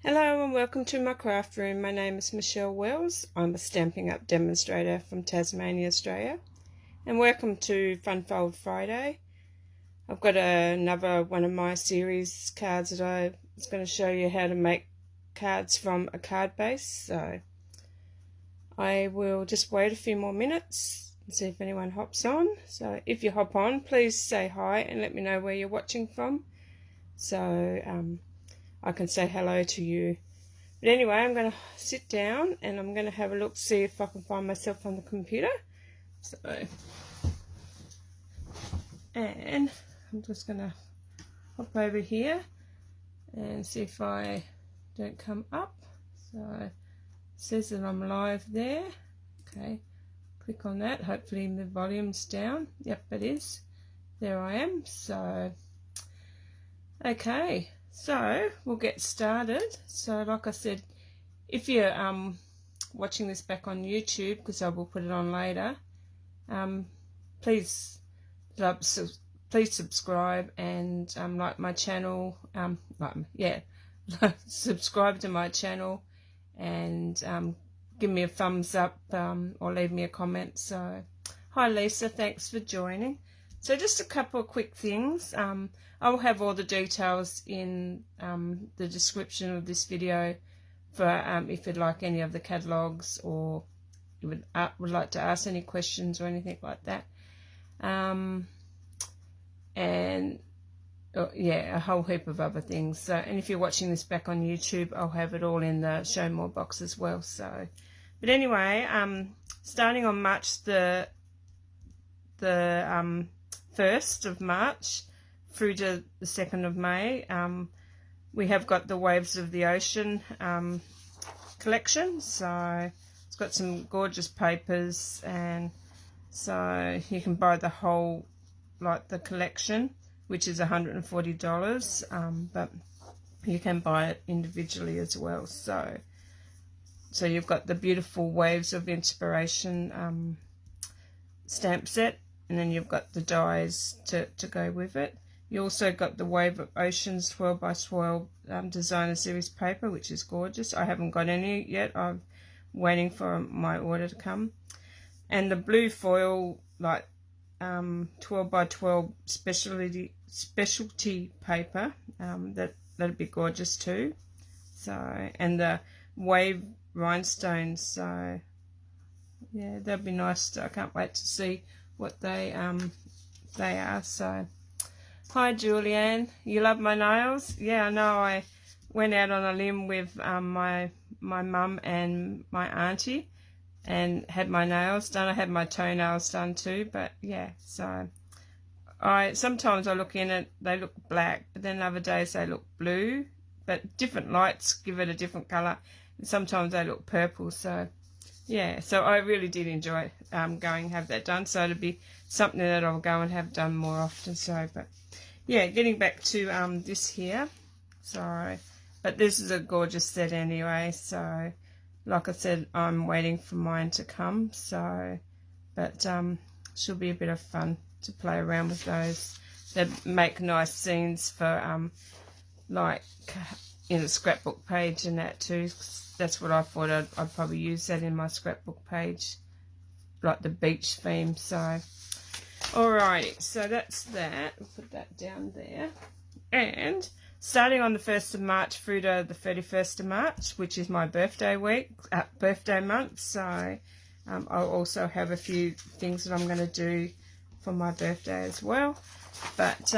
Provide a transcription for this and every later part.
Hello and welcome to my craft room. My name is Michelle Wells. I'm a Stampin' Up demonstrator from Tasmania, Australia. And welcome to Fun Fold Friday. I've got another one of my series cards that I was going to show you how to make cards from a card base. So I will just wait a few more minutes and see if anyone hops on. So if you hop on, please say hi and let me know where you're watching from, so I can say hello to you. But anyway, I'm going to sit down and I'm going to have a look, see if I can find myself on the computer. And I'm just going to hop over here and see if I don't come up. So it says that I'm live there. Okay, click on that. Hopefully the volume's down. Yep, it is. There I am. So okay, so we'll get started. So like I said, if you're watching this back on YouTube, because I will put it on later, please subscribe and like my channel, subscribe to my channel and give me a thumbs up or leave me a comment. So hi Lisa, thanks for joining. So just a couple of quick things. I'll have all the details in the description of this video for if you'd like any of the catalogues, or you would like to ask any questions or anything like that. And a whole heap of other things. So, and if you're watching this back on YouTube, I'll have it all in the show more box as well. So, but anyway, starting on March the 1st of March through to the 2nd of May, we have got the Waves of the Ocean collection. So it's got some gorgeous papers, and so you can buy the whole, like the collection, which is $140, but you can buy it individually as well. So you've got the beautiful Waves of Inspiration stamp set, and then you've got the dies to go with it. You also got the Wave of Oceans 12 by 12 designer series paper, which is gorgeous. I haven't got any yet. I'm waiting for my order to come. And the blue foil, like 12 by 12 specialty paper, that'd be gorgeous too. So, and the wave rhinestones, so yeah, that'd be nice. I can't wait to see what they are. So hi Julianne, you love my nails? Yeah, I know. I went out on a limb with my mum and my auntie and had my nails done. I had my toenails done too, but yeah, so sometimes I look in it, they look black, but then other days they look blue, but different lights give it a different colour, and sometimes they look purple. So yeah, so I really did enjoy going and have that done, so it'll be something that I'll go and have done more often. So, but yeah, getting back to this here, sorry, but this is a gorgeous set anyway. So like I said, I'm waiting for mine to come, so, but should be a bit of fun to play around with those. They make nice scenes for like in a scrapbook page and that too. That's what I thought. I'd probably use that in my scrapbook page, like the beach theme. So alrighty, so that's that. We'll put that down there. And starting on the 1st of March through to the 31st of March, which is my birthday month, so I'll also have a few things that I'm going to do for my birthday as well. But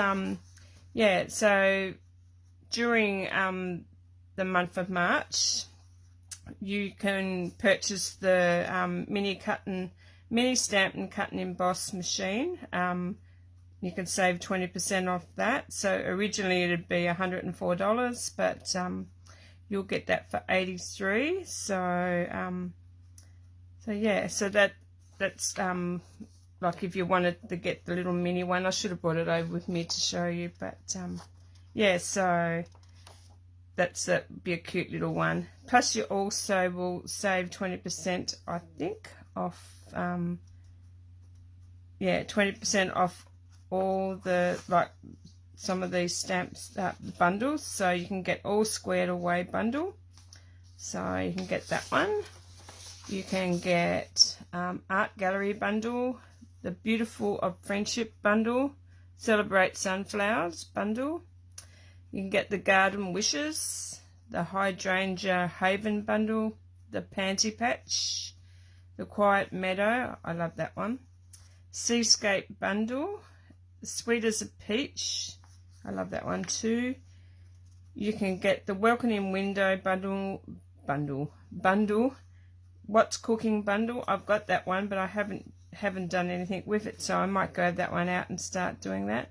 yeah, so during the month of March, you can purchase the mini stamp and cut and emboss machine. You can save 20% off that. So originally it'd be $104, but you'll get that for $83. So so yeah, so that's like if you wanted to get the little mini one, I should have brought it over with me to show you, but yeah, so that'd be a cute little one. Plus you also will save 20%, I think, off 20% off all the, like some of these stamps bundles, so you can get all squared away bundle, so you can get that one. You can get art gallery bundle, the Beautiful of Friendship bundle, Celebrate Sunflowers bundle. You can get the Garden Wishes, the Hydrangea Haven bundle, the Pansy Patch, the Quiet Meadow, I love that one, Seascape bundle, Sweet as a Peach, I love that one too. You can get the Welcoming Window bundle, What's Cooking bundle. I've got that one, but I haven't done anything with it, so I might grab that one out and start doing that.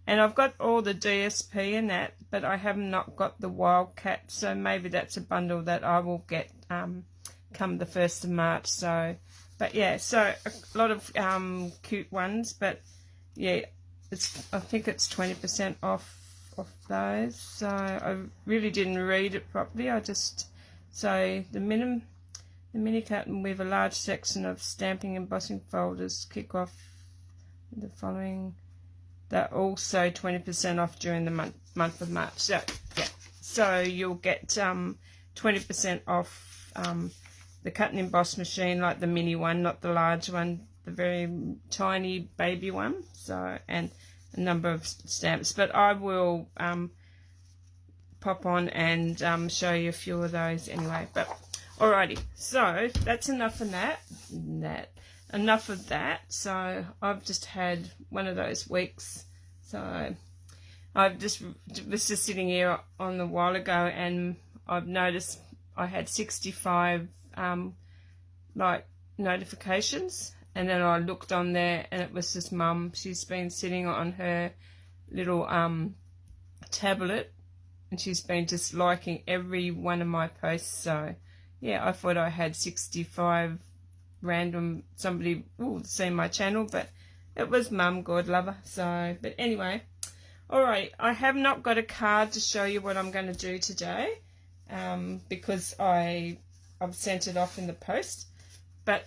And I've got all the DSP and that, but I have not got the Wildcat, so maybe that's a bundle that I will get come the 1st of March. So, but yeah, so a lot of cute ones, but yeah, I think it's 20% off those. So I really didn't read it properly. So the mini carton with a large section of stamping and embossing folders kick off the following. They're also 20% off during the month of March. So yeah, so you'll get 20% off the cut and emboss machine, like the mini one, not the large one, the very tiny baby one. So, and a number of stamps, but I will pop on and show you a few of those anyway. But alrighty, so that's enough of that. Enough of that. So I've just had one of those weeks. So I've was just sitting here on the while ago, and I've noticed I had 65 like notifications, and then I looked on there, and it was just Mum. She's been sitting on her little tablet, and she's been just liking every one of my posts. So yeah, I thought I had 65 random somebody seen my channel, but it was Mum, God love her. So, but anyway, alright, I have not got a card to show you what I'm going to do today, because I've sent it off in the post. But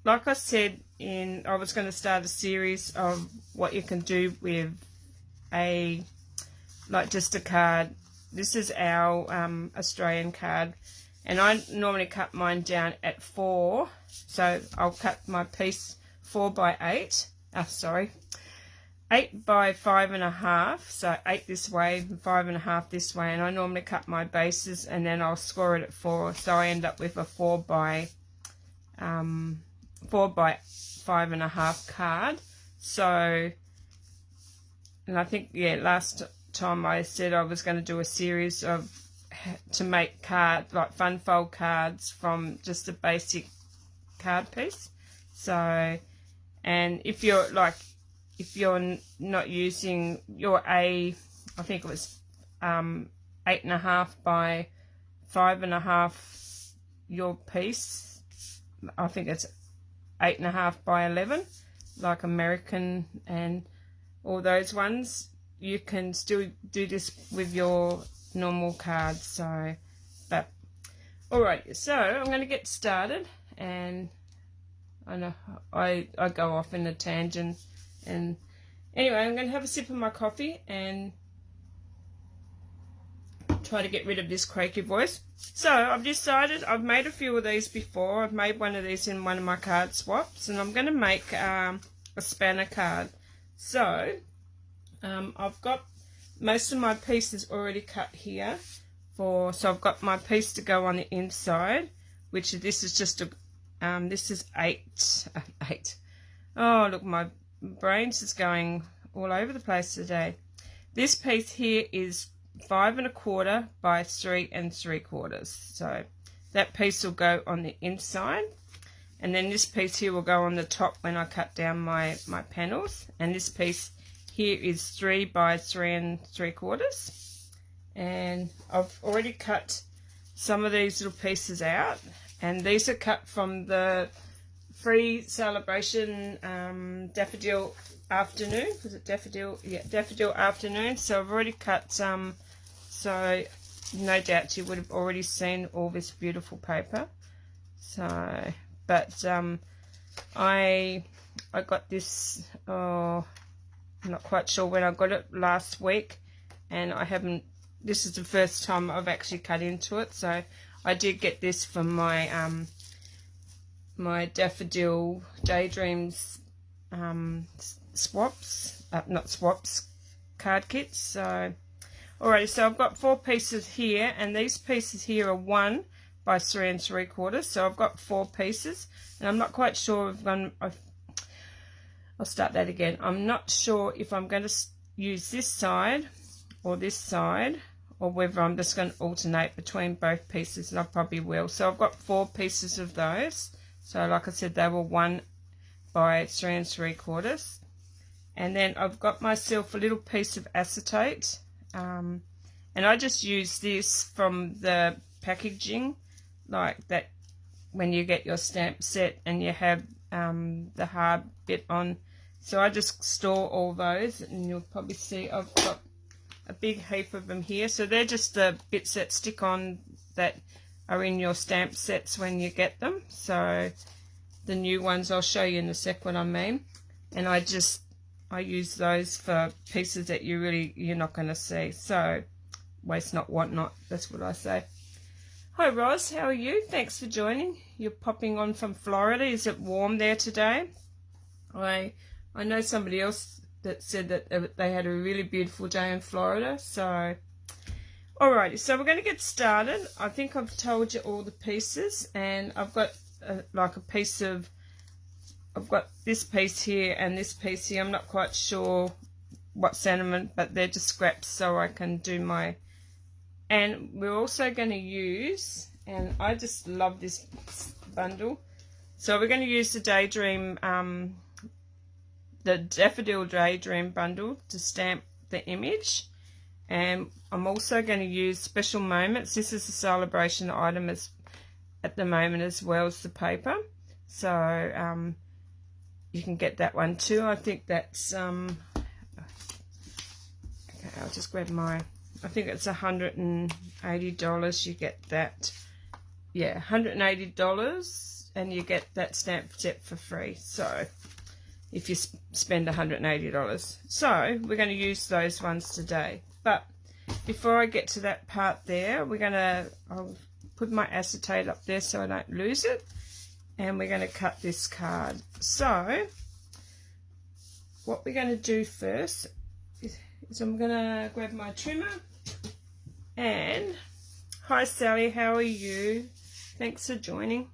like I said, I was going to start a series of what you can do with just a card. This is our Australian card, and I normally cut mine down at 4, so I'll cut my piece 4 by 8. 8 by 5.5, so 8 this way, 5.5 this way, and I normally cut my bases and then I'll score it at 4, so I end up with a 4 by 5.5 card. So, and I think, yeah, last time I said I was going to do a series to make fun fold cards from just a basic card piece. So, and if you're not using your I think it was 8.5 by 5.5 your piece, I think it's 8.5 by 11, like American and all those ones, you can still do this with your normal cards. So, but alright, so I'm going to get started, and I know I go off in a tangent, and anyway, I'm going to have a sip of my coffee and try to get rid of this croaky voice. So I've decided, I've made a few of these before. I've made one of these in one of my card swaps, and I'm going to make a spanner card. So I've got most of my pieces already cut here. So I've got my piece to go on the inside, which this is just this is 8. Oh, look, my brain's just going all over the place today. This piece here is 5.25 by 3 3/4. So that piece will go on the inside, and then this piece here will go on the top when I cut down my panels. And this piece here is 3 by 3 3/4. And I've already cut some of these little pieces out, and these are cut from the free Saleabration Daffodil Afternoon. Was it Daffodil? Yeah, Daffodil Afternoon. So I've already cut some, so no doubt you would have already seen all this beautiful paper. So, but I got this I'm not quite sure when I got it, last week, and I haven't, this is the first time I've actually cut into it. So I did get this from my my Daffodil Daydreams card kits. So alrighty, so I've got 4 pieces here, and these pieces here are 1 by 3 3/4. So I've got 4 pieces, and I'm not quite sure if I'll start that again. I'm not sure if I'm going to use this side or this side, or whether I'm just going to alternate between both pieces, and I probably will. So I've got 4 pieces of those. So like I said, they were 1 by 3 3/4. And then I've got myself a little piece of acetate, and I just use this from the packaging, like that when you get your stamp set and you have the hard bit on. So I just store all those, and you'll probably see I've got a big heap of them here. So they're just the bits that stick on that are in your stamp sets when you get them. So the new ones, I'll show you in a sec what I mean. And I use those for pieces that you're not going to see. So waste not, want not, that's what I say. Hi Roz, how are you? Thanks for joining. You're popping on from Florida. Is it warm there today? I know somebody else that said that they had a really beautiful day in Florida. So alrighty, so we're going to get started. I think I've told you all the pieces, and I've got like a piece of, I've got this piece here and this piece here. I'm not quite sure what sentiment, but they're just scraps so I can do my, and we're also going to use, and I just love this bundle, so we're going to use the Daydream, the Daffodil Daydream bundle to stamp the image. And I'm also going to use Special Moments. This is a Saleabration item at the moment, as well as the paper. So you can get that one too. I think that's okay, I'll just grab my, I think it's $180 you get that. Yeah, $180, and you get that stamp set for free. So if you spend $180. So we're going to use those ones today. But before I get to that part there, I'll put my acetate up there so I don't lose it. And we're going to cut this card. So what we're going to do first is I'm going to grab my trimmer. And hi Sally, how are you? Thanks for joining.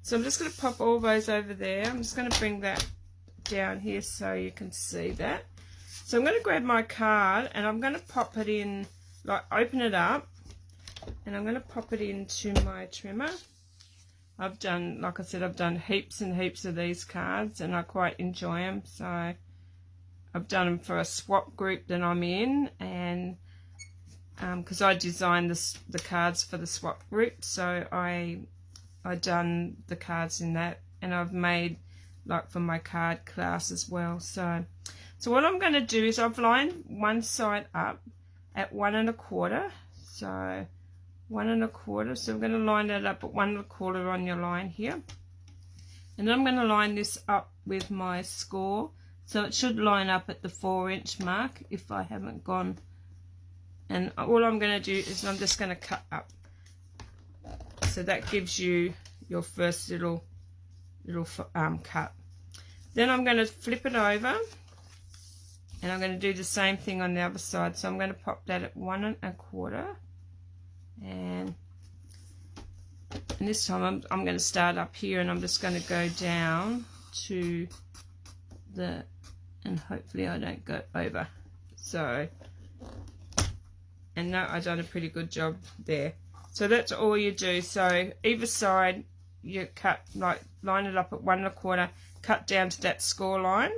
So I'm just going to pop all those over there. I'm just going to bring that down here so you can see that. So I'm going to grab my card, and I'm going to pop it in, like open it up, and I'm going to pop it into my trimmer. I've done, like I said, I've done heaps and heaps of these cards, and I quite enjoy them. So I've done them for a swap group that I'm in, and because I designed the cards for the swap group, so I done the cards in that, and I've made like for my card class as well. So what I'm going to do is I've lined one side up at 1 1/4. So 1 1/4. So I'm going to line that up at 1 1/4 on your line here, and then I'm going to line this up with my score, so it should line up at the 4-inch mark if I haven't gone. And all I'm going to do is I'm just going to cut up, so that gives you your first little cut. Then I'm going to flip it over, and I'm going to do the same thing on the other side. So I'm going to pop that at 1 1/4, and this time I'm going to start up here, and I'm just going to go down to the, and hopefully I don't go over. So, and no, I've done a pretty good job there. So that's all you do. So either side you cut, like line it up at 1 1/4, cut down to that score line,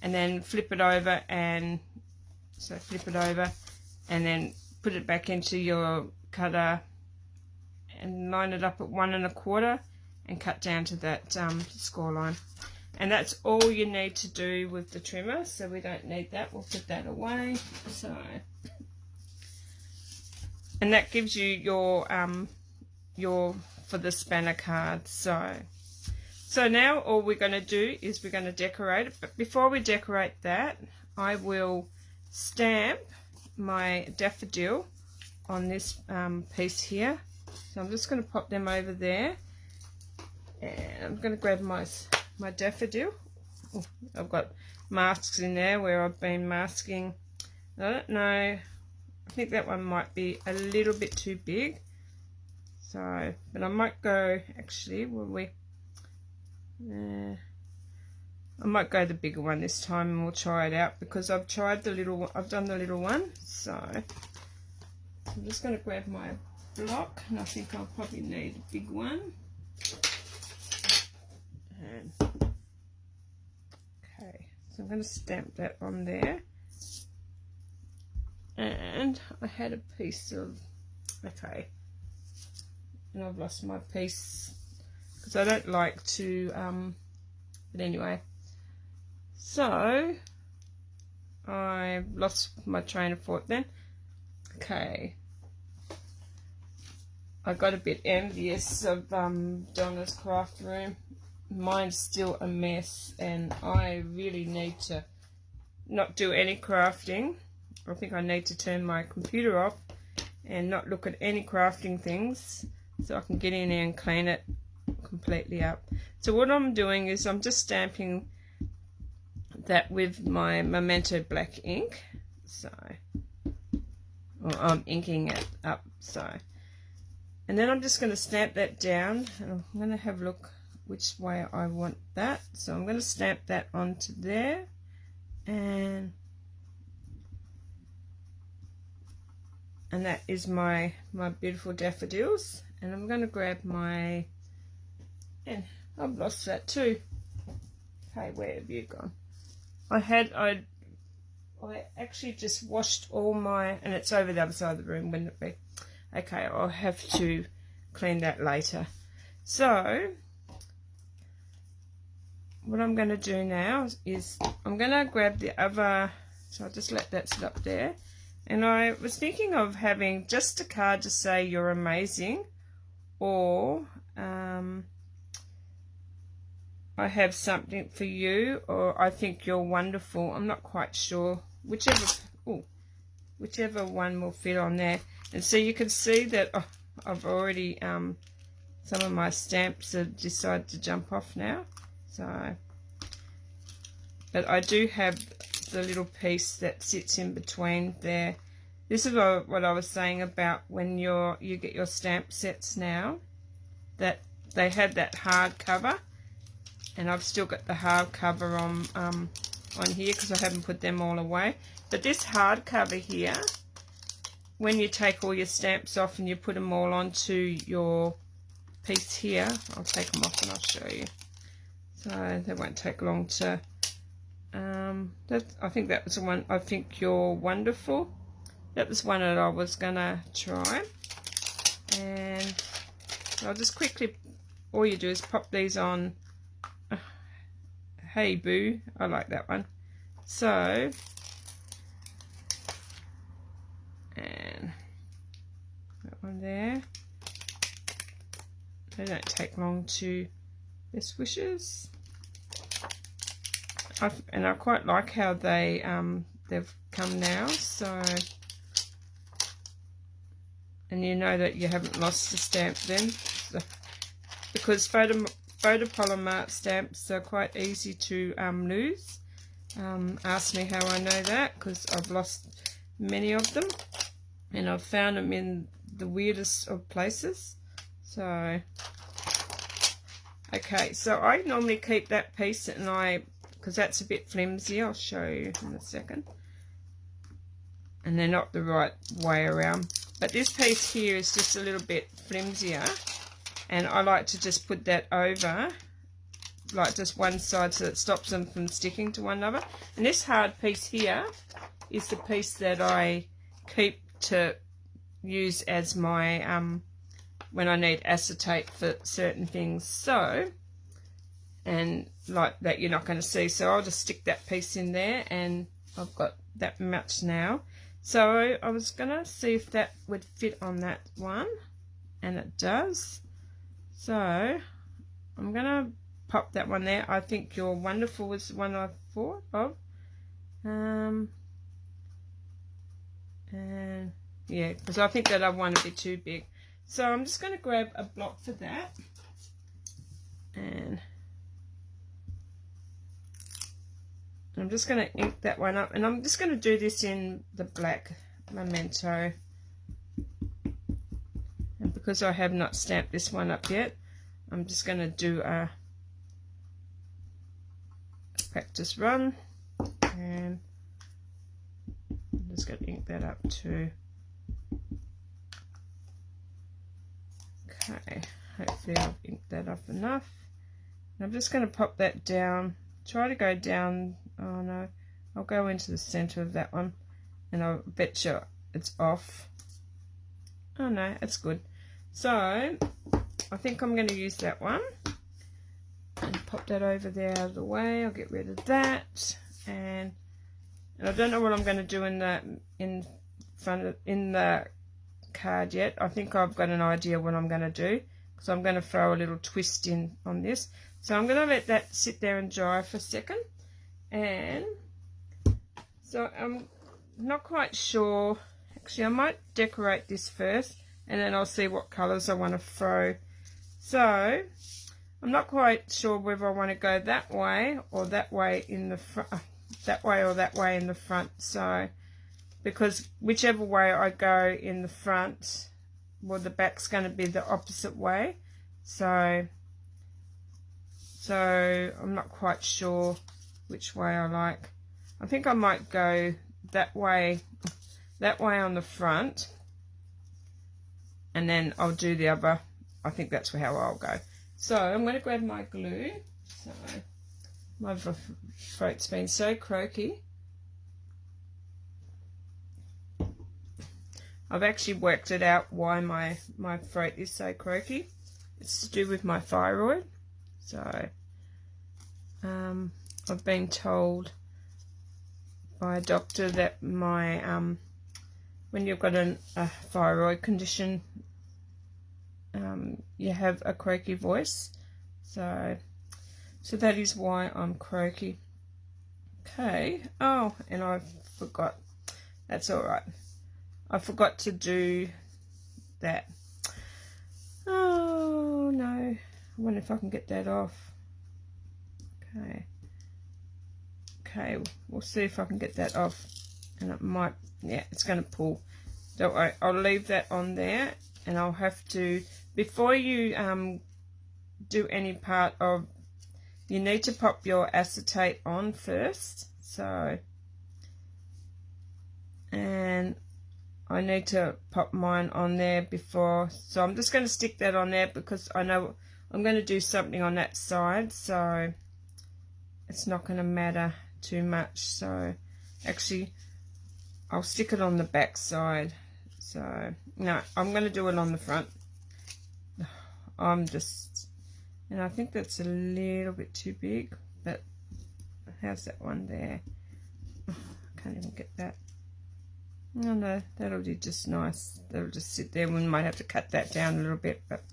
and then flip it over, and so flip it over and then put it back into your cutter and line it up at 1 1/4 and cut down to that score line. And that's all you need to do with the trimmer, so we don't need that. We'll put that away. So, and that gives you your for the spanner card. So So now all we're going to do is we're going to decorate it. But before we decorate that, I will stamp my daffodil on this piece here. So I'm just going to pop them over there. And I'm going to grab my daffodil. Oh, I've got masks in there where I've been masking. I don't know. I think that one might be a little bit too big. So, but I might go, actually, I might go the bigger one this time and we'll try it out because I've tried the little one, I've done the little one. So I'm just going to grab my block, and I think I'll probably need a big one. And, okay, so I'm going to stamp that on there. And I had a piece of, okay, and I've lost my piece because I don't like to, but anyway, so I lost my train of thought then. Okay, I got a bit envious of Donna's craft room. Mine's still a mess and I really need to not do any crafting. I think I need to turn my computer off and not look at any crafting things so I can get in there and clean it completely up. So what I'm doing is I'm just stamping that with my Memento black ink. So I'm inking it up. So, and then I'm just going to stamp that down, and I'm going to have a look which way I want that. So I'm going to stamp that onto there, and that is my beautiful daffodils. And I'm going to grab my, and I've lost that too. Okay, where have you gone? I actually just washed all my, and it's over the other side of the room, wouldn't it be? Okay, I'll have to clean that later. So what I'm going to do now is I'm going to grab the other, so I'll just let that sit up there. And I was thinking of having just a card to say you're amazing, or I have something for you, or I think you're wonderful. I'm not quite sure. Whichever one will fit on there. And so you can see that I've already, some of my stamps have decided to jump off now. So, but I do have the little piece that sits in between there. This is what I was saying about when you get your stamp sets now, that they have that hard cover, and I've still got the hard cover on here because I haven't put them all away. But this hard cover here, when you take all your stamps off and you put them all onto your piece here, I'll take them off and I'll show you. So they won't take long to, I think that was the one, I think you're wonderful. That was one that I was going to try. And I'll just quickly, all you do is pop these on. Hey Boo, I like that one. So, and that one there. They don't take long to, best wishes. And I quite like how they they've come now. So, and you know that you haven't lost the stamp then, so, because photopolymer stamps are quite easy to lose. Ask me how I know that, because I've lost many of them and I've found them in the weirdest of places. So okay, so I normally keep that piece, and because that's a bit flimsy, I'll show you in a second, and they're not the right way around, but this piece here is just a little bit flimsier. And I like to just put that over, like just one side, so it stops them from sticking to one another. And this hard piece here is the piece that I keep to use as my, when I need acetate for certain things. So, and like that you're not going to see. So I'll just stick that piece in there, and I've got that much now. So I was going to see if that would fit on that one, and it does. So I'm going to pop that one there. I think You're Wonderful was the one I thought of. And yeah, because I think that I want a bit too big. So I'm just going to grab a block for that. And I'm just going to ink that one up. And I'm just going to do this in the black Memento. And because I have not stamped this one up yet, I'm just going to do a practice run. And I'm just going to ink that up too. Okay, hopefully I've inked that up enough. And I'm just going to pop that down. Try to go down. Oh no, I'll go into the center of that one. And I'll bet you it's off. Oh no, it's good. So I think I'm going to use that one. And pop that over there out of the way. I'll get rid of that. And I don't know what I'm going to do in the card yet. I think I've got an idea what I'm going to do, because I'm going to throw a little twist in on this. So I'm going to let that sit there and dry for a second. And so I'm not quite sure. Actually, I might decorate this first, and then I'll see what colors I want to throw. So I'm not quite sure whether I want to go that way or that way in the front, that way or that way in the front. So because whichever way I go in the front, well, the back's going to be the opposite way. So I'm not quite sure which way I like. I think I might go that way on the front, and then I'll do the other. I think that's how I'll go. So I'm going to grab my glue. So my throat's been so croaky. I've actually worked it out why my throat is so croaky. It's to do with my thyroid. So I've been told by a doctor that my when you've got a thyroid condition, you have a croaky voice. So that is why I'm croaky. Okay. Oh, and I forgot. That's all right. I forgot to do that. Oh no. I wonder if I can get that off. Okay, we'll see if I can get that off. And it might, yeah, it's going to pull. Don't worry, I'll leave that on there. And I'll have to, before you do any part of, you need to pop your acetate on first. So, and I need to pop mine on there before. So I'm just going to stick that on there because I know I'm going to do something on that side. So it's not going to matter too much. So actually I'll stick it on the back side. So no, I'm going to do it on the front. And I think that's a little bit too big, but how's that one there? I can't even get that. No, that'll do just nice. That'll just sit there. We might have to cut that down a little bit, but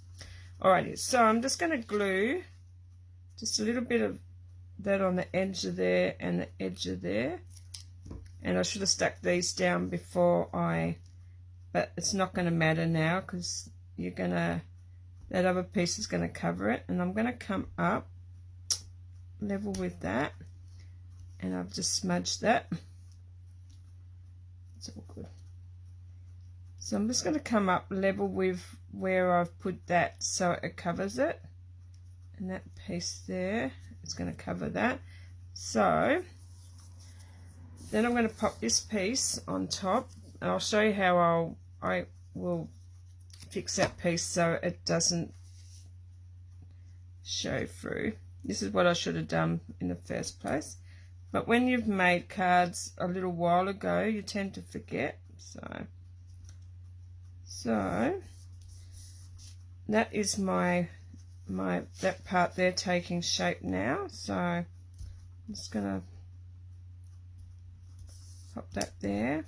alrighty. So I'm just going to glue just a little bit of that on the edge of there and the edge of there. And I should have stuck these down before but it's not going to matter now because that other piece is going to cover it. And I'm going to come up level with that, and I've just smudged that. It's all good. So I'm just going to come up level with where I've put that so it covers it. And that piece there is going to cover that. So then I'm going to pop this piece on top, and I'll show you how I will fix that piece so it doesn't show through. This is what I should have done in the first place. But when you've made cards a little while ago, you tend to forget. So that is that part there taking shape now. So I'm just gonna pop that there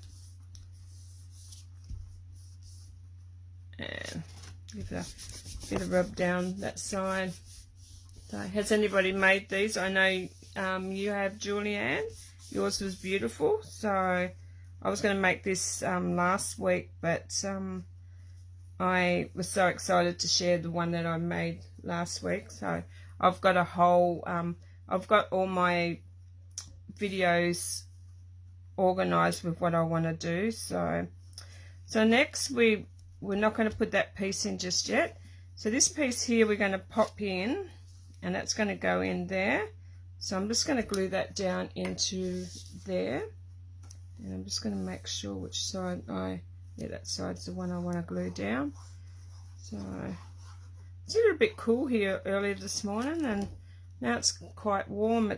and give it a bit of rub down that side. So has anybody made these? I know you have, Julianne. Yours was beautiful. So I was going to make this last week, but I was so excited to share the one that I made last week. So I've got a whole, I've got all my videos organized with what I want to do. So next we're not going to put that piece in just yet. So this piece here we're going to pop in, and that's going to go in there. So I'm just going to glue that down into there, and I'm just going to make sure which side yeah, that side's the one I want to glue down. So it's a little bit cool here earlier this morning, and now it's quite warm.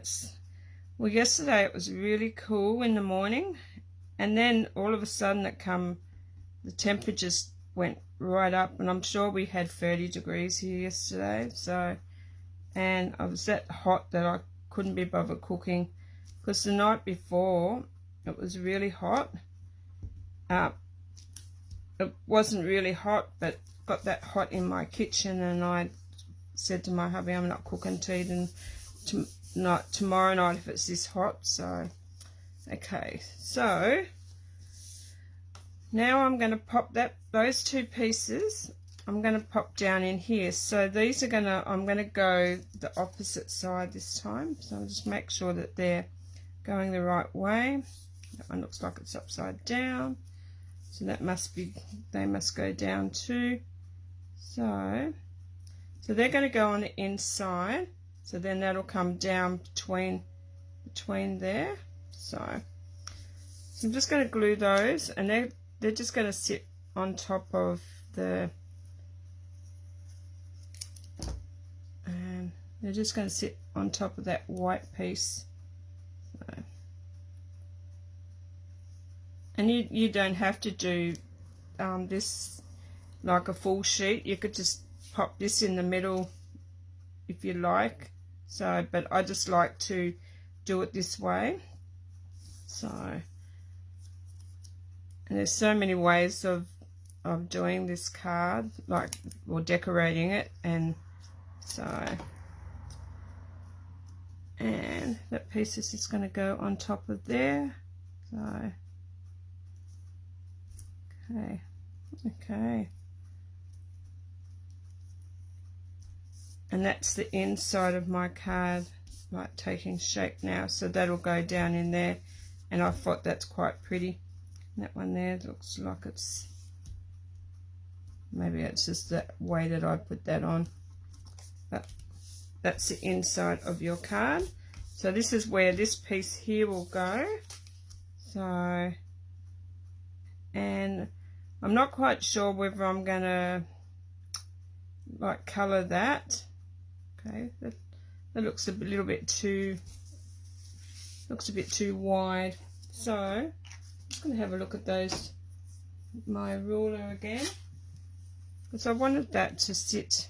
Well, yesterday it was really cool in the morning, and then all of a sudden the temperatures went right up, and I'm sure we had 30 degrees here yesterday. So, and I was that hot that I couldn't be bothered cooking, because the night before it was really hot. It wasn't really hot, but got that hot in my kitchen, and I said to my hubby, I'm not cooking tea tomorrow night if it's this hot. So okay, so now I'm going to pop those two pieces, I'm going to pop down in here. So these are I'm going to go the opposite side this time, so I'll just make sure that they're going the right way. That one looks like it's upside down, so they must go down too. So they're going to go on the inside, so then that'll come down between there. So I'm just going to glue those, and they're just going to sit on top of they're just going to sit on top of that white piece. So, and you don't have to do this like a full sheet. You could just pop this in the middle if you like. So, but I just like to do it this way. So, and there's so many ways of doing this card, or decorating it, and so, and that piece is just going to go on top of there. So, okay. And that's the inside of my card, taking shape now. So that'll go down in there, and I thought that's quite pretty. And that one there looks like it's, maybe it's just the way that I put that on. But that's the inside of your card. So this is where this piece here will go. So, and I'm not quite sure whether I'm gonna color that. Okay, that looks a little bit too, looks a bit too wide. So I'm just going to have a look at my ruler again, because I wanted that to sit.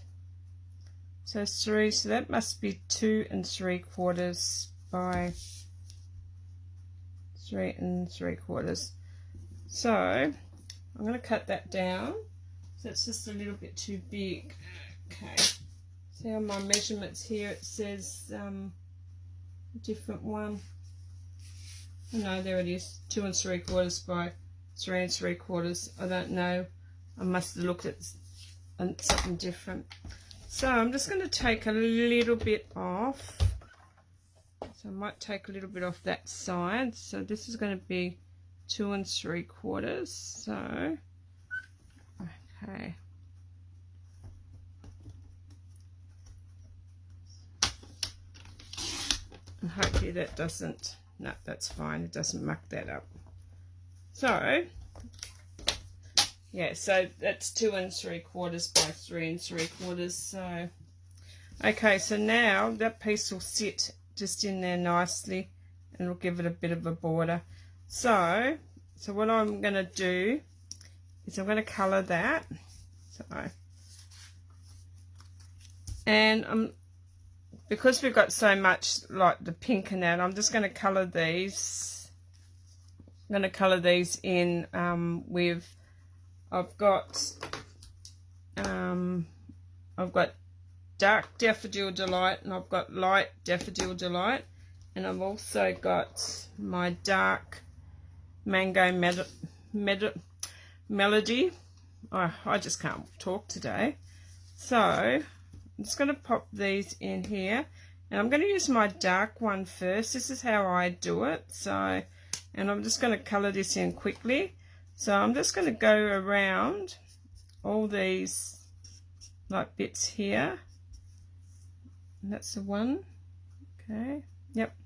So so that must be 2 3/4 by 3 3/4. So I'm going to cut that down. So it's just a little bit too big. Okay. See on my measurements here it says a different one. Oh no, there it is, 2 3/4 by 3 3/4. I don't know, I must have looked at something different. So I'm just going to take a little bit off. So I might take a little bit off that side. So this is going to be 2 3/4. So okay. And hopefully that doesn't, no, that's fine, it doesn't muck that up. So yeah, so that's 2 3/4 by 3 3/4. So okay, so now that piece will sit just in there nicely, and it'll give it a bit of a border. So what I'm going to do is I'm going to colour that. So, and because we've got so much like the pink and that, I'm just going to colour these. I'm going to colour these in with, I've got dark Daffodil Delight, and I've got light Daffodil Delight, and I've also got my dark Mango Melody. Oh, I just can't talk today. So I'm just going to pop these in here, and I'm going to use my dark one first. This is how I do it. So, and I'm just going to colour this in quickly. So I'm just going to go around all these like bits here. And that's the one. Okay. Yep.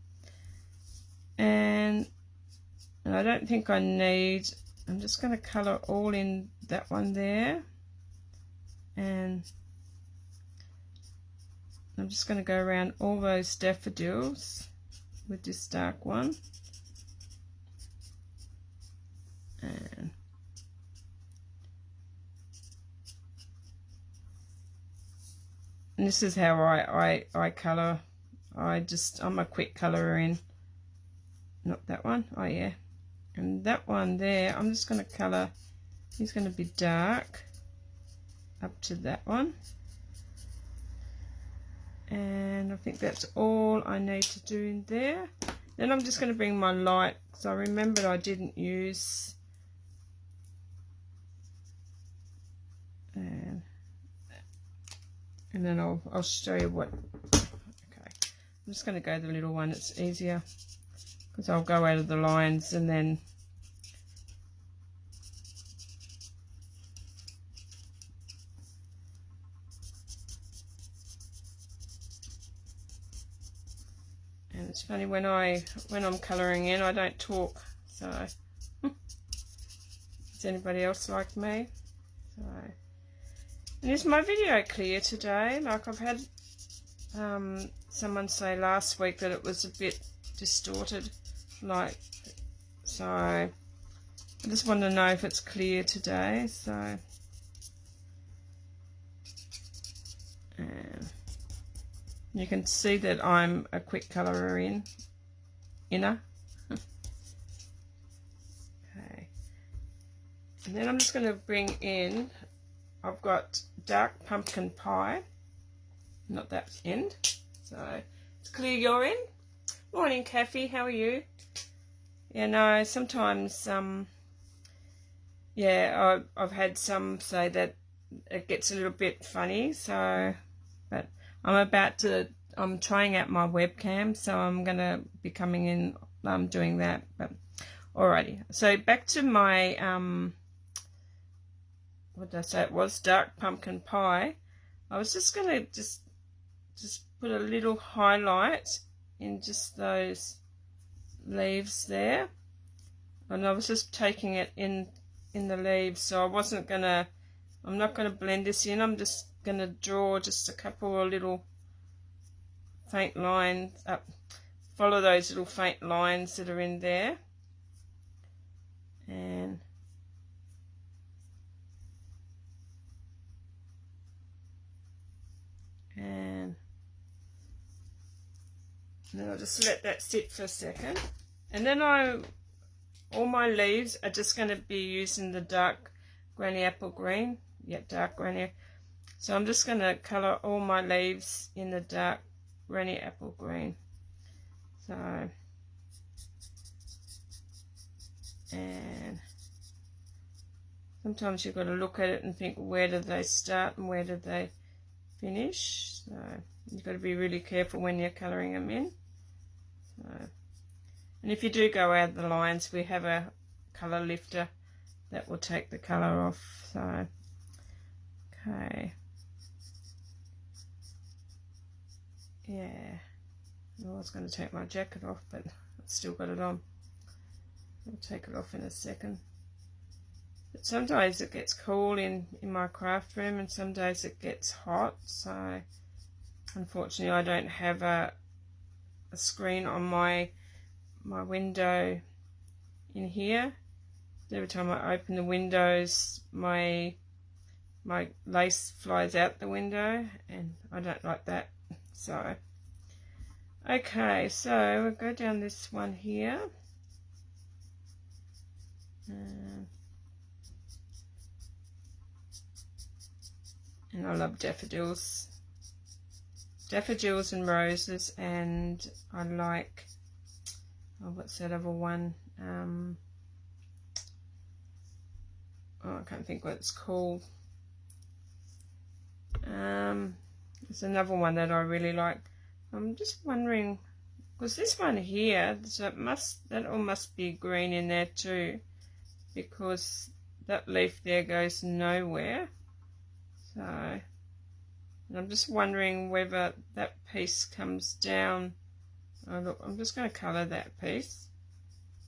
And I don't think I need, I'm just going to colour all in that one there. And I'm just going to go around all those daffodils with this dark one. And this is how I colour. I'm a quick colourer in. Not that one. Oh yeah. And that one there, I'm just going to colour. He's going to be dark up to that one. And I think that's all I need to do in there. Then I'm just going to bring my light, because I remembered I didn't use and then I'll show you what. Okay, I'm just going to go the little one, it's easier, because I'll go out of the lines and then and it's funny when I'm colouring in, I don't talk, so is anybody else like me? So, and is my video clear today? Like I've had someone say last week that it was a bit distorted, like, so I just want to know if it's clear today. So and you can see that I'm a quick colourer inner. Okay, and then I'm just going to bring in, I've got dark pumpkin pie, not that end, so it's clear your end. Morning Kathy, how are you? Yeah, no, sometimes yeah, I've had some say that it gets a little bit funny, so, but I'm trying out my webcam, so I'm going to be coming in doing that. But alrighty, so back to my what did I say it was, dark pumpkin pie. I was just going to just put a little highlight in just those leaves there, and I was just taking it in the leaves, so I'm not going to blend this in. I'm just going to draw just a couple of little faint lines up, follow those little faint lines that are in there, and then I'll just let that sit for a second, and then all my leaves are just going to be using the dark granny apple green. Yeah, dark granny. So I'm just going to colour all my leaves in the dark granny apple green. So, and sometimes you've got to look at it and think, where do they start and where do they finish? So you've got to be really careful when you're colouring them in. So, and if you do go out of the lines, we have a colour lifter that will take the colour off. So, okay. Yeah. I was going to take my jacket off, but I've still got it on. I'll take it off in a second. But some days it gets cool in my craft room, and some days it gets hot. So, unfortunately, I don't have a screen on my window in here. Every time I open the windows, my lace flies out the window, and I don't like that. So, okay, so we'll go down this one here. And I love daffodils. daffodils and roses, and I like, oh, what's that other one? Oh, I can't think what it's called. There's another one that I really like. I'm just wondering, because this one here, so that all must be green in there too, because that leaf there goes nowhere. So, and I'm just wondering whether that piece comes down. Oh, look, I'm just going to colour that piece,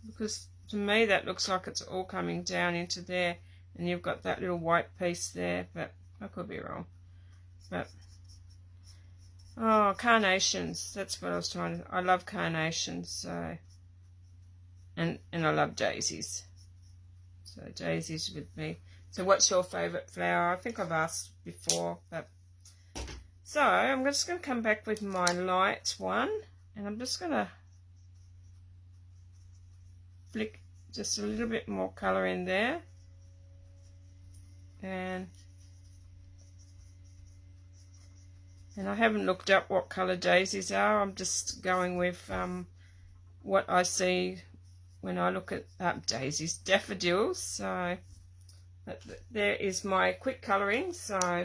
because to me that looks like it's all coming down into there, and you've got that little white piece there, but I could be wrong. But oh, carnations, that's what I was trying to, I love carnations, so, and I love daisies, so daisies with me. So what's your favourite flower? I think I've asked before, but so I'm just going to come back with my light one, and I'm just going to flick just a little bit more colour in there, and I haven't looked up what colour daisies are. I'm just going with what I see when I look at daisies, daffodils. So there is my quick colouring. So,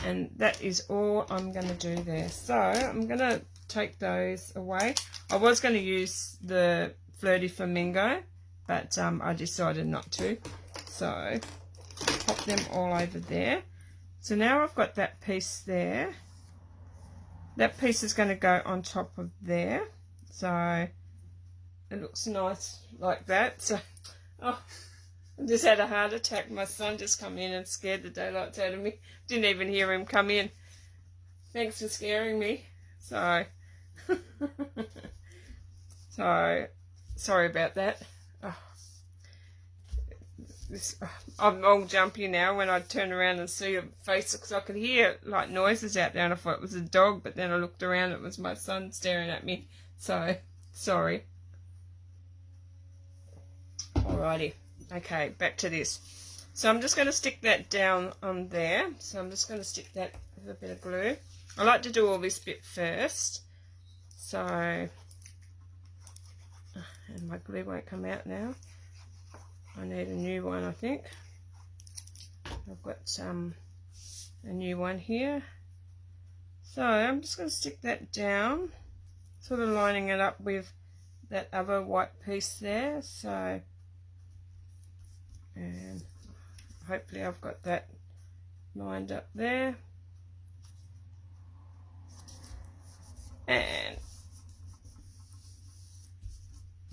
and that is all I'm going to do there. So I'm going to take those away. I was going to use the Flirty Flamingo, but I decided not to. So pop them all over there. So now I've got that piece there. That piece is going to go on top of there. So it looks nice like that. So, oh, I just had a heart attack. My son just come in and scared the daylights out of me. Didn't even hear him come in. Thanks for scaring me. So, so sorry about that. Oh. I'm all jumpy now when I turn around and see a face, because I could hear like noises out there and I thought it was a dog, but then I looked around, it was my son staring at me. So sorry. Alrighty, okay, back to this. So I'm just going to stick that down on there. So I'm just going to stick that with a bit of glue. I like to do all this bit first. So, and my glue won't come out now. I need a new one, I think. I've got a new one here. So I'm just going to stick that down, sort of lining it up with that other white piece there. So, and hopefully I've got that lined up there. And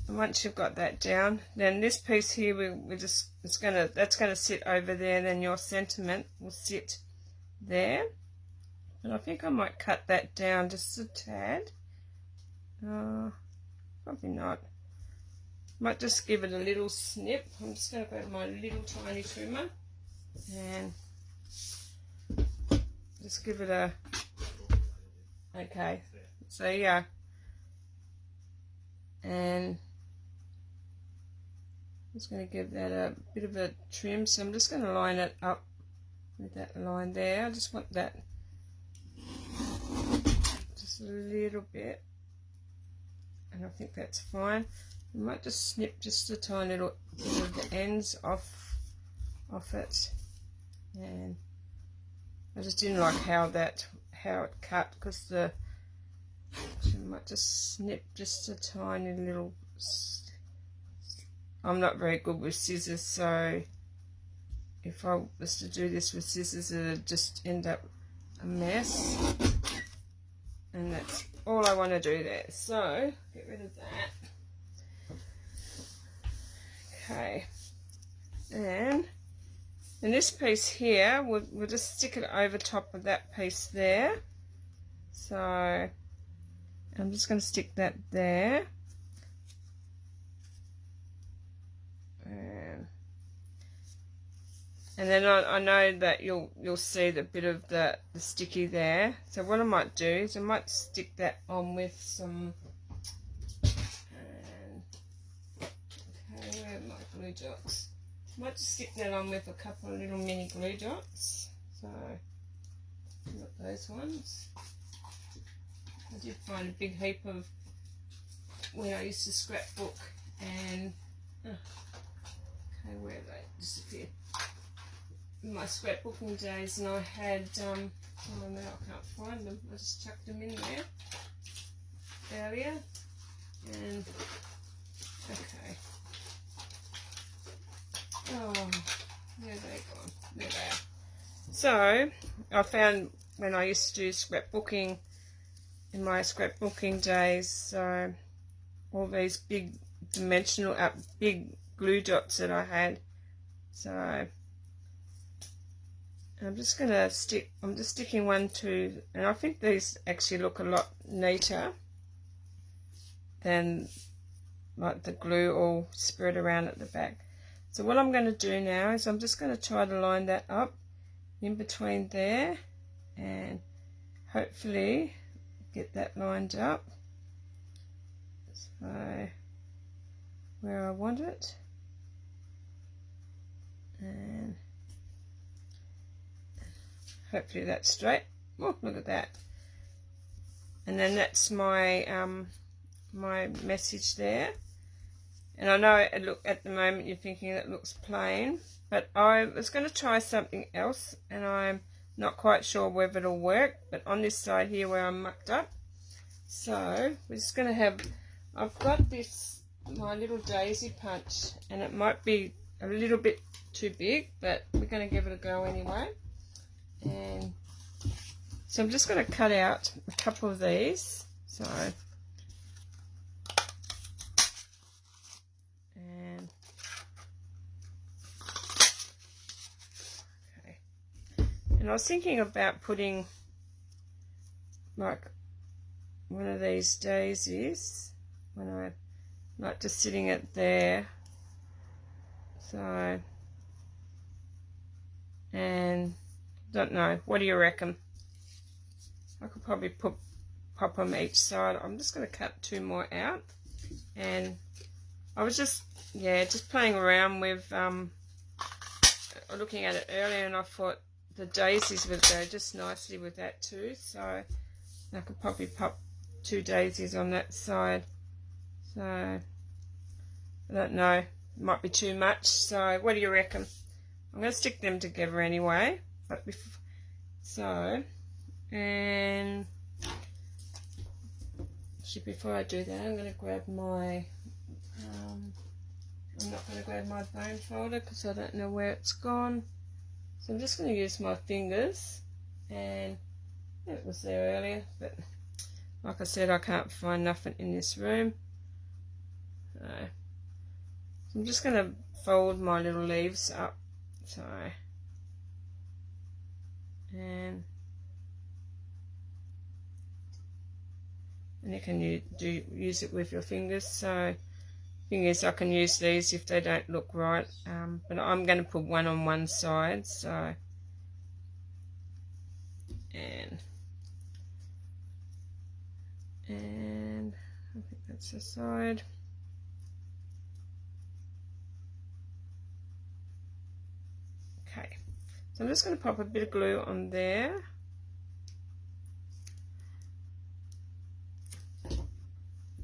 once you've got that down, then this piece here that's gonna sit over there. Then your sentiment will sit there. And I think I might cut that down just a tad. Probably not. Might just give it a little snip. I'm just going to grab my little tiny trimmer and just give it a. Okay. So yeah. And I'm just going to give that a bit of a trim. So I'm just going to line it up with that line there. I just want that just a little bit, and I think that's fine. I might just snip just a tiny little bit of the ends off it, and I just didn't like how it cut, because I might just snip just a tiny little. I'm not very good with scissors, so if I was to do this with scissors, it would just end up a mess, and that's all I want to do there. So get rid of that. Okay, and this piece here, we'll just stick it over top of that piece there. So I'm just going to stick that there. And then I know that you'll see the bit of the sticky there. So what I might do is I might stick that on with some. Okay, where are my glue dots? I might just stick that on with a couple of little mini glue dots. So I've got those ones. I did find a big heap of when I used to scrapbook, and okay, where they disappeared. In my scrapbooking days, and I had oh no, I can't find them. I just chucked them in there earlier, and okay. Oh, where are they gone? There they are. So I found when I used to do scrapbooking in my scrapbooking days, so all these big dimensional big glue dots that I had. So I'm just sticking one to, and I think these actually look a lot neater than like the glue all spread around at the back. So what I'm going to do now is I'm just going to try to line that up in between there and hopefully get that lined up so where I want it, and hopefully that's straight. Oh, look at that. And then that's my my message there. And I know at the moment you're thinking that looks plain, but I was going to try something else, and I'm not quite sure whether it'll work. But on this side here where I'm mucked up, so we're just going to have, I've got this, my little daisy punch, and it might be a little bit too big, but we're going to give it a go anyway. And so I'm just going to cut out a couple of these. So and I was thinking about putting like one of these daisies when I like just sitting it there. So, and don't know, what do you reckon? I could probably pop them each side. I'm just going to cut two more out, and I was just playing around with looking at it earlier, and I thought the daisies would go just nicely with that too, so I could probably pop two daisies on that side. So I don't know, it might be too much, so what do you reckon? I'm going to stick them together anyway, but so, and actually before I do that I'm going to grab my I'm not going to grab my bone folder because I don't know where it's gone. So I'm just going to use my fingers, and it was there earlier, but like I said, I can't find nothing in this room. So I'm just going to fold my little leaves up. So, and you can use it with your fingers. So thing is, I can use these if they don't look right, but I'm going to put one on one side, so, and I think that's the side. Okay, so I'm just going to pop a bit of glue on there.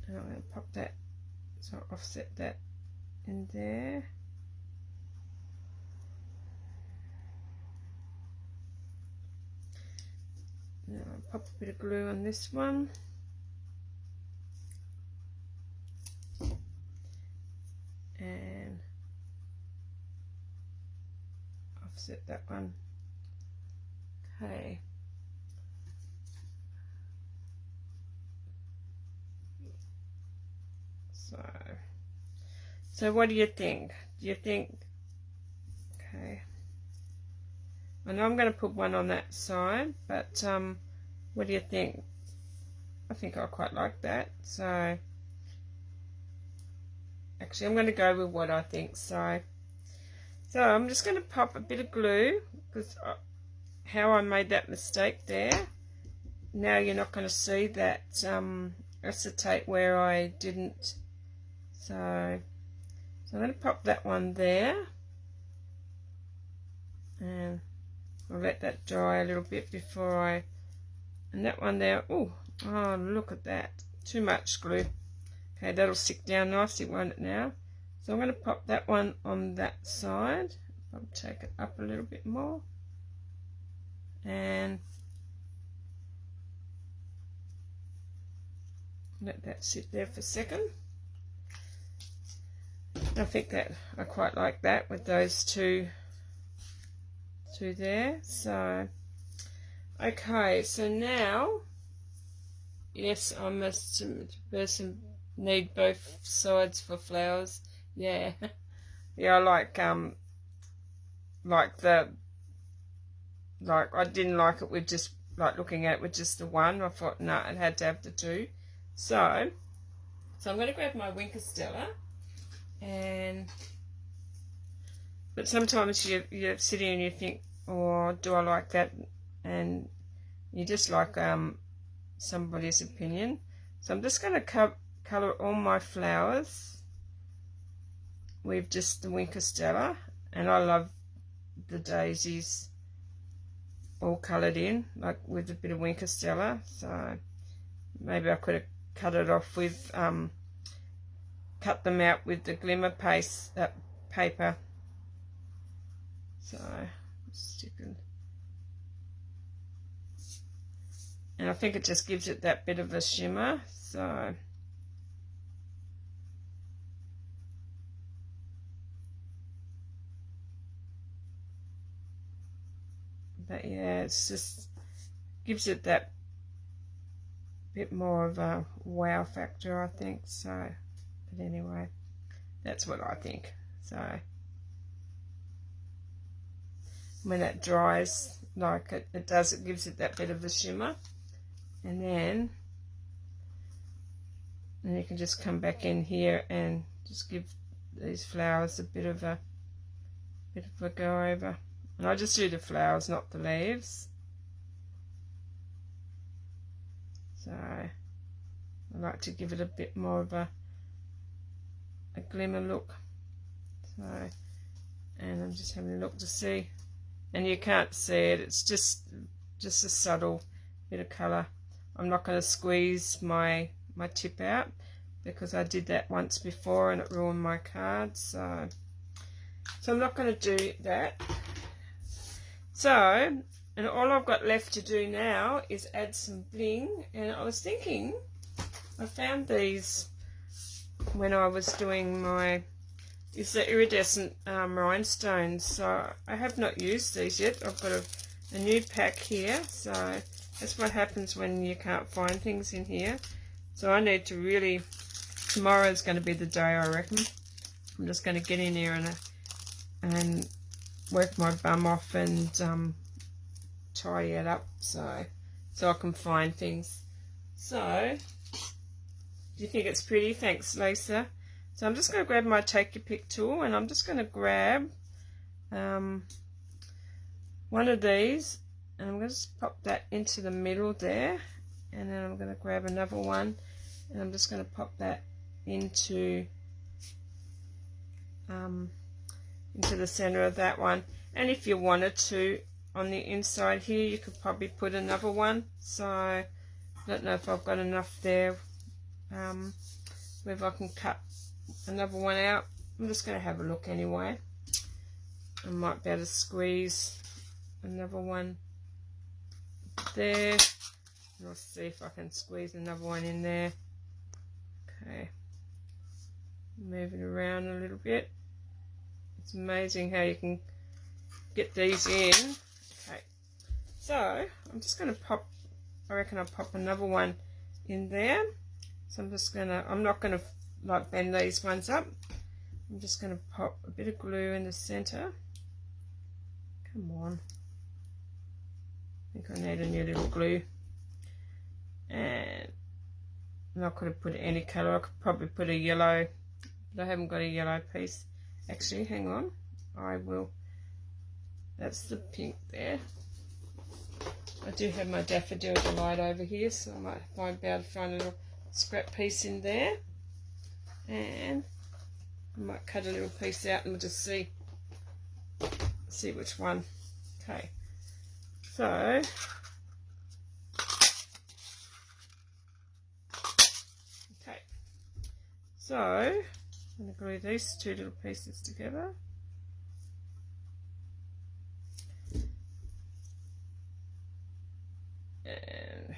And I'm going to pop that, so I'll offset that in there. Now I'll pop a bit of glue on this one. And offset that one. Okay. So what do you think? Do you think, okay, I know I'm going to put one on that side, but what do you think? I think I quite like that. So actually I'm going to go with what I think. So I'm just going to pop a bit of glue, because how I made that mistake there, now you're not going to see that acetate where I didn't. So I'm going to pop that one there, and I'll let that dry a little bit before and that one there, oh, Oh, look at that. Too much glue. Okay, that'll stick down nicely, won't it now? So I'm going to pop that one on that side. I'll take it up a little bit more. And let that sit there for a second. I think that I quite like that with those two there. So okay, so now, yes, I'm a person, need both sides for flowers. Yeah. Yeah, I like I didn't like it with just like looking at it with just the one. I thought no, it had to have the two. So I'm going to grab my Winker Stella, but sometimes you're sitting and you think, oh, do I like that? And you just like somebody's opinion. So I'm just going to colour all my flowers with just the Winker Stella, and I love the daisies all coloured in, like with a bit of Winker Stella. So maybe I could have cut it off with cut them out with the glimmer paste paper. So sticking, and I think it just gives it that bit of a shimmer. So but yeah, it's just gives it that bit more of a wow factor, I think. So but anyway, that's what I think. So when it dries like it does, it gives it that bit of a shimmer, and then you can just come back in here and just give these flowers a bit of a go over. And I just do the flowers, not the leaves. So I like to give it a bit more of a glimmer look. So, and I'm just having a look to see, and you can't see it, it's just a subtle bit of colour. I'm not going to squeeze my tip out because I did that once before and it ruined my card. So I'm not going to do that. So, and all I've got left to do now is add some bling. And I was thinking, I found these when I was doing it's the iridescent rhinestones. So I have not used these yet. I've got a new pack here. So that's what happens when you can't find things in here. So I need to really, tomorrow is going to be the day, I reckon. I'm just going to get in here and work my bum off and tidy it up so I can find things. So, do you think it's pretty? Thanks, Lisa. So I'm just going to grab my Take Your Pick tool, and I'm just going to grab one of these, and I'm going to just pop that into the middle there, and then I'm going to grab another one, and I'm just going to pop that into the center of that one. And if you wanted to, on the inside here, you could probably put another one. So I don't know if I've got enough there, whether I can cut another one out. I'm just going to have a look anyway. I might be able to squeeze another one there. And I'll see if I can squeeze another one in there. Okay, move it around a little bit. It's amazing how you can get these in. Okay, so I'm just going to pop, I reckon I'll pop another one in there. So I'm not going to like bend these ones up. I'm just going to pop a bit of glue in the center. Come on. I think I need a new little glue. And I'm not going to put any colour. I could probably put a yellow, but I haven't got a yellow piece. Actually, hang on, I will. That's the pink there. I do have my Daffodil Delight over here, so I might be able to find a little scrap piece in there. And I might cut a little piece out and we'll just see which one. Okay, so So I'm going to glue these two little pieces together. And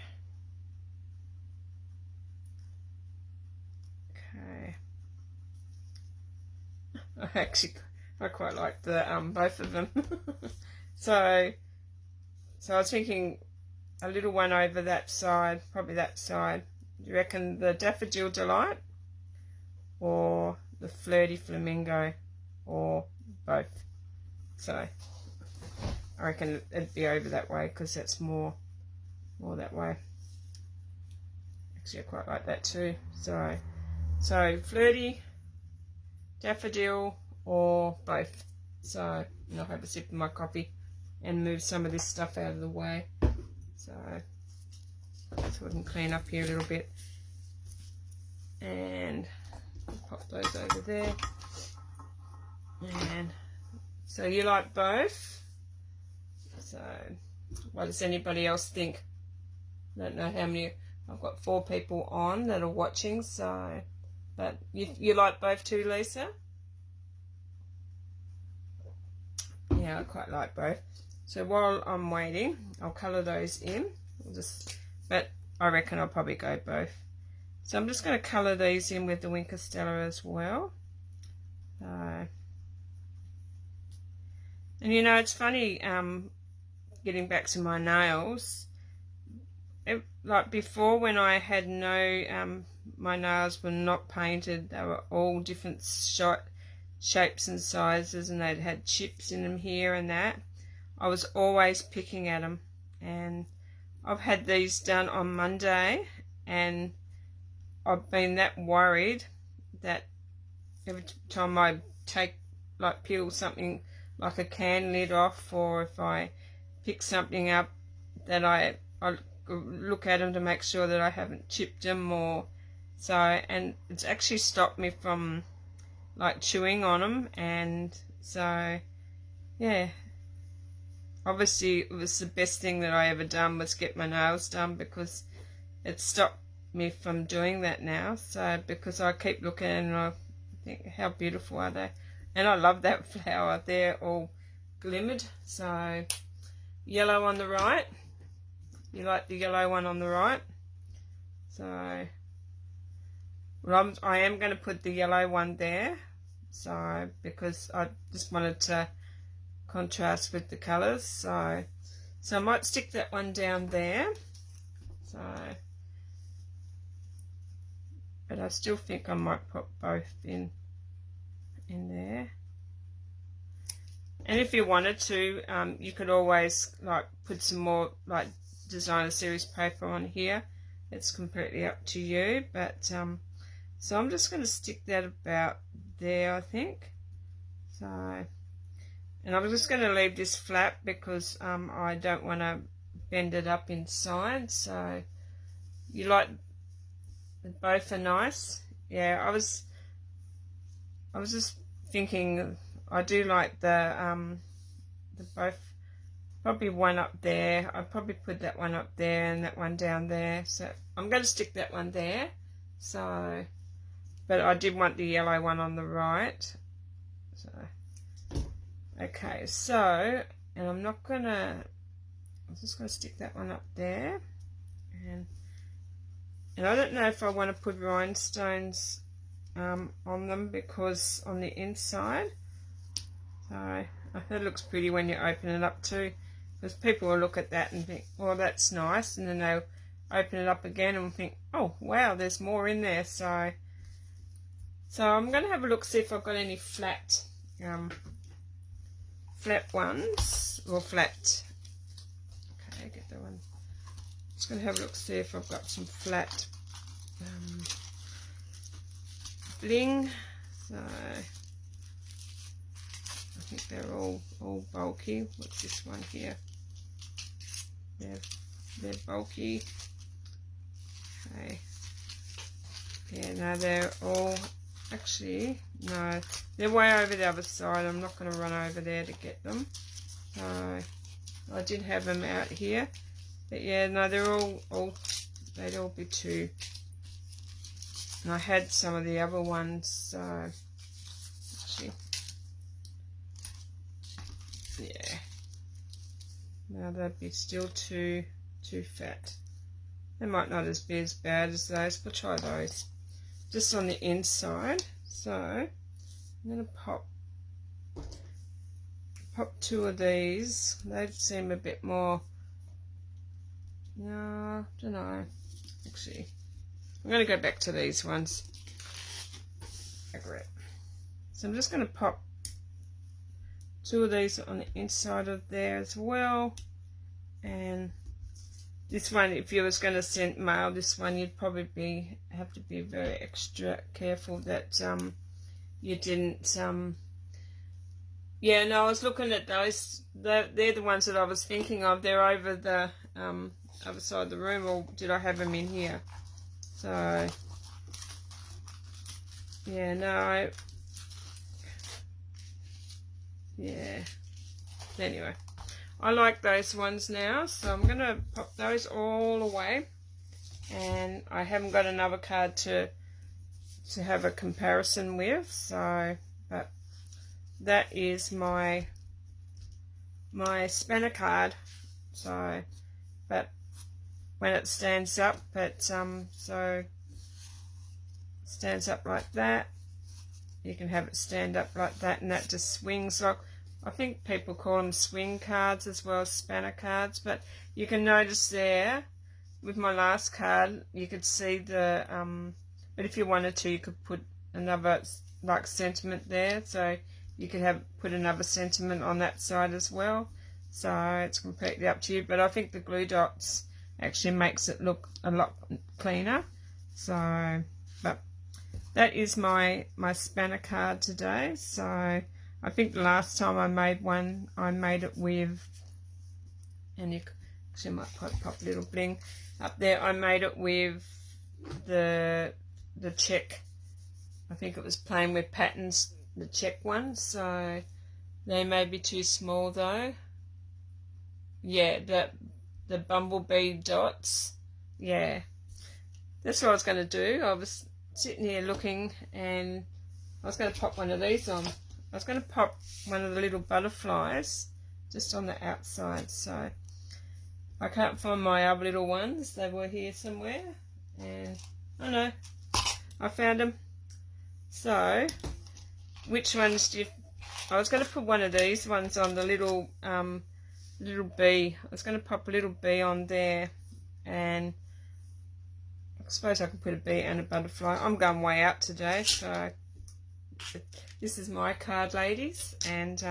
okay, I quite like the both of them. so I was thinking a little one over that side, probably that side. Do you reckon the Daffodil Delight or the Flirty Flamingo, or both? So I reckon it'd be over that way because that's more that way. Actually, I quite like that too. So Flirty, Daffodil, or both. So and I'll have a sip of my coffee and move some of this stuff out of the way. So we can clean up here a little bit. And pop those over there. And so you like both? So what does anybody else think? I don't know how many. I've got 4 people on that are watching. So, but you like both too, Lisa? Yeah, I quite like both. So while I'm waiting, I'll colour those in. But I reckon I'll probably go both. So I'm just going to colour these in with the Winker Stella as well. And you know, it's funny, getting back to my nails. Like before, when I had no, my nails were not painted. They were all different shapes and sizes, and they'd had chips in them here and that. I was always picking at them, and I've had these done on Monday, and I've been that worried that every time I peel something like a can lid off, or if I pick something up, that I look at them to make sure that I haven't chipped them, or so, and it's actually stopped me from like chewing on them. And so yeah, obviously it was the best thing that I ever done was get my nails done, because it stopped me from doing that now. So because I keep looking and I think, how beautiful are they? And I love that flower. They're all glimmered. So yellow on the right. You like the yellow one on the right? So well, I am going to put the yellow one there. So because I just wanted to contrast with the colours. So I might stick that one down there. So, but I still think I might put both in there. And if you wanted to, you could always like put some more like designer series paper on here. It's completely up to you. But so I'm just going to stick that about there, I think. So, and I'm just going to leave this flat because I don't want to bend it up inside. So you like, both are nice. Yeah, I was just thinking, I do like the both, probably one up there. I'd probably put that one up there and that one down there. So I'm going to stick that one there. So, but I did want the yellow one on the right. So, okay, so, and I'm just going to stick that one up there. And I don't know if I want to put rhinestones on them, because on the inside. So I think it looks pretty when you open it up too, because people will look at that and think, well, that's nice, and then they'll open it up again and think, oh wow, there's more in there. So I'm going to have a look, see if I've got any flat ones, or flat. Okay, get that one. Just going to have a look, see if I've got some flat bling. So I think they're all bulky. What's this one here? They're bulky. Okay. Yeah, no, they're all, actually, no, they're way over the other side. I'm not going to run over there to get them. So I did have them out here. But yeah, no, they're all they'd all be too And I had some of the other ones, so actually, yeah. Now they'd be still too fat. They might not be as bad as those. We'll try those. Just on the inside. So I'm going to pop 2 of these. They seem a bit more, no, I don't know. Actually, I'm going to go back to these ones. So I'm just going to pop 2 of these on the inside of there as well. And this one, if you was going to send mail this one, you'd probably have to be very extra careful that you didn't yeah, no, I was looking at those. They're the ones that I was thinking of. They're over the other side of the room, or did I have them in here? So yeah, no, yeah, anyway, I like those ones now, so I'm going to pop those all away. And I haven't got another card to have a comparison with, so, but that is my spanner card. So, but when it stands up, so stands up like that, you can have it stand up like that, and that just swings. Like, I think people call them swing cards as well as spanner cards, but you can notice there with my last card, you could see the but if you wanted to, you could put another like sentiment there, so you could put another sentiment on that side as well. So it's completely up to you, but I think the glue dots actually makes it look a lot cleaner. So, but that is my spanner card today. So I think the last time I made one, I made it with, and you actually might pop a little bling up there. I made it with the check. I think it was playing with patterns, the check one. So they may be too small though. Yeah, the bumblebee dots. Yeah, that's what I was going to do. I was sitting here looking, and I was going to pop one of these on. I was going to pop one of the little butterflies just on the outside. So I can't find my other little ones. They were here somewhere, and I know I found them. So which ones do you? I was going to put one of these ones on the little bee. I was going to pop a little bee on there, and I suppose I could put a bee and a butterfly. I'm going way out today, so this is my card, ladies, and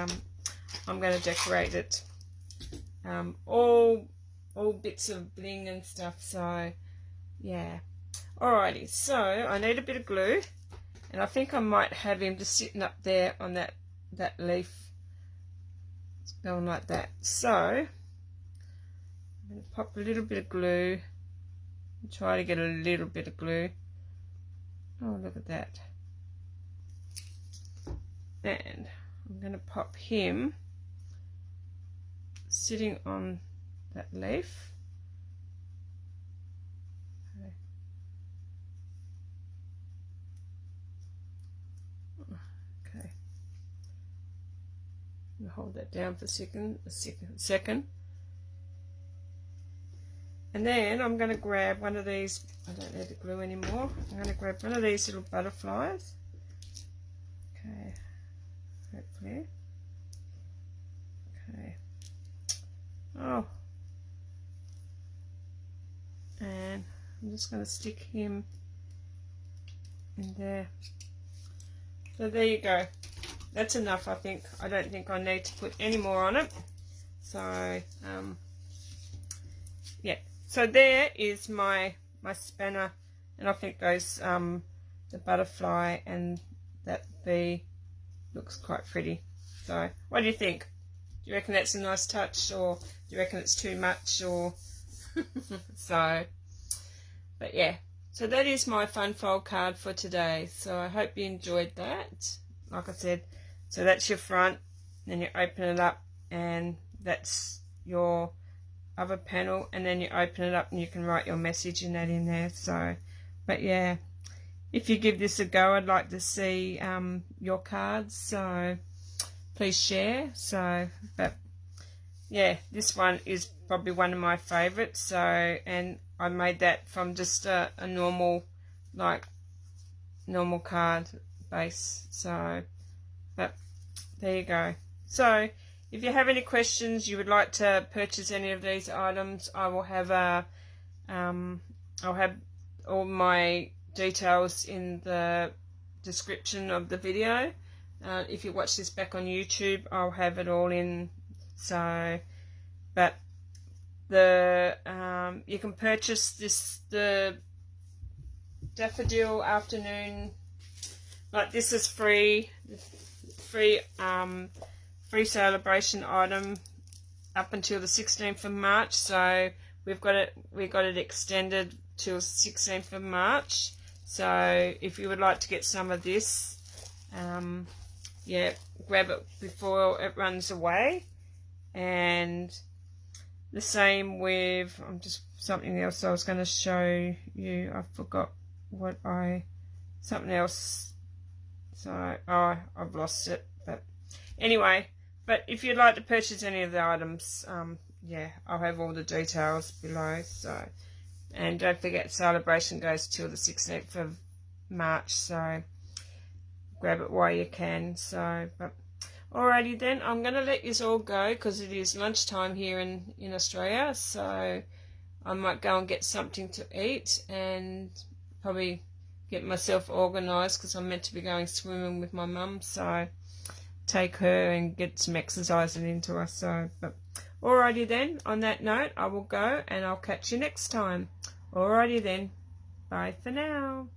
I'm going to decorate it. All bits of bling and stuff. So yeah. Alrighty. So I need a bit of glue, and I think I might have him just sitting up there on that leaf. It's going like that. So I'm going to pop a little bit of glue. Try to get a little bit of glue. Oh, look at that. And I'm going to pop him sitting on that leaf. Okay. I'm going to hold that down for a second. And then I'm going to grab one of these. I don't need the glue anymore. I'm going to grab one of these little butterflies. Okay, hopefully. Okay. Oh. And I'm just going to stick him in there. So there you go. That's enough, I think. I don't think I need to put any more on it. So, yeah. So there is my spanner, and I think those the butterfly and that bee looks quite pretty. So what do you think? Do you reckon that's a nice touch, or do you reckon it's too much, or so? But yeah, so that is my fun fold card for today. So I hope you enjoyed that. Like I said, so that's your front, then you open it up, and that's your other panel, and then you open it up and you can write your message in there. So but yeah, if you give this a go, I'd like to see your cards, so please share. So, but yeah, this one is probably one of my favorites. So, and I made that from just a normal, like normal card base. So, but there you go. So if you have any questions, you would like to purchase any of these items, I will have I'll have all my details in the description of the video. If you watch this back on YouTube, I'll have it all in. So, but the you can purchase the Daffodil Afternoon, like this is free Saleabration item up until the 16th of March. So we got it extended till 16th of March. So if you would like to get some of this, yeah, grab it before it runs away. And the same with, something else I was going to show you. I forgot something else. So, I've lost it. But anyway, but if you'd like to purchase any of the items, yeah, I'll have all the details below. So, and don't forget, Saleabration goes till the 16th of March. So, grab it while you can. So, but alrighty then, I'm going to let you all go because it is lunchtime here in Australia. So, I might go and get something to eat and probably get myself organised because I'm meant to be going swimming with my mum. So, take her and get some exercising into her. So, but alrighty then, on that note, I will go and I'll catch you next time. Alrighty then, bye for now.